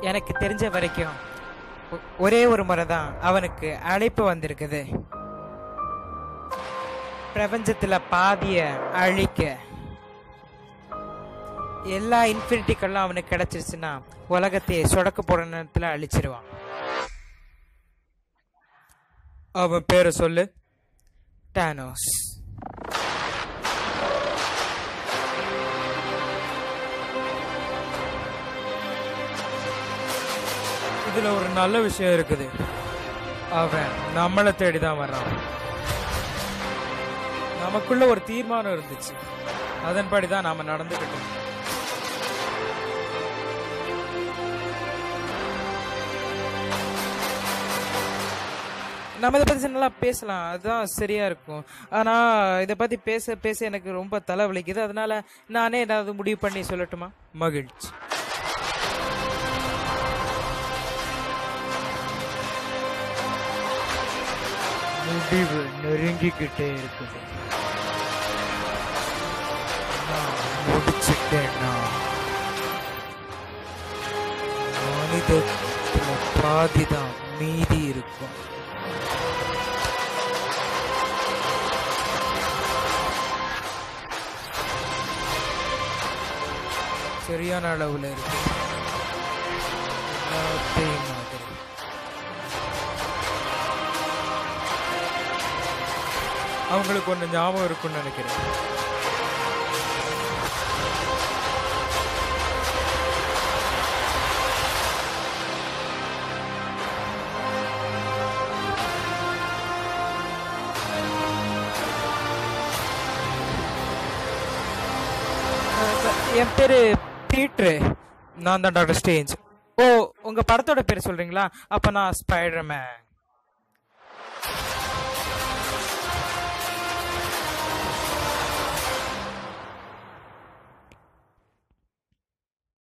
எனக்கு தெரிஞ்ச வரைக்கும் ஒரே ஒரு முறை தான் அவனுக்கு அழைப்பு வந்திருக்குது. பிரபஞ்சத்துல பாதிய அழிக்க. எல்லா இன்ஃபினிட்டிக்கெல்லாம் அவனுக்கு கிடைச்சிருச்சுன்னா உலகத்தை சொடக்க போற நேரத்துல அழிச்சிருவான். அவன் பேரை சொல்லு. டானோஸ். இதுல ஒரு நல்ல விஷயம் இருக்குது. அவன் நம்மளை தேடிதான் வர்றான். நமக்குள்ள ஒரு தீர்மானம் இருந்துச்சு, அதன்படிதான் நாம நடந்துக்கிட்டோம். நம்ம இதை பத்தி நல்லா பேசலாம், அதுதான் சரியா இருக்கும். ஆனா இதை பத்தி பேச பேச எனக்கு ரொம்ப தலை வலிக்குது. அதனால நானே ஏதாவது முடிவு பண்ணி சொல்லட்டுமா? மகிழ்ச்சி. முடிவு நெருங்கிக்கிட்டே இருக்குது. முடிச்சுட்டேன்னா மனிதத்துல பாதிதான் மீதி இருக்கும். சரியான அளவுல இருக்கு எல்லாத்தையும் மாதிரி. அவங்களுக்கு ஒன்று ஞாபகம் இருக்குன்னு நினைக்கிறேன். என் பேரு பீட்ரு. நான் தான் டாக்டர் ஸ்டேஞ்ச். ஓ, உங்க படத்தோட பேர் சொல்றீங்களா? அப்ப நான் ஸ்பைடர்மேன்.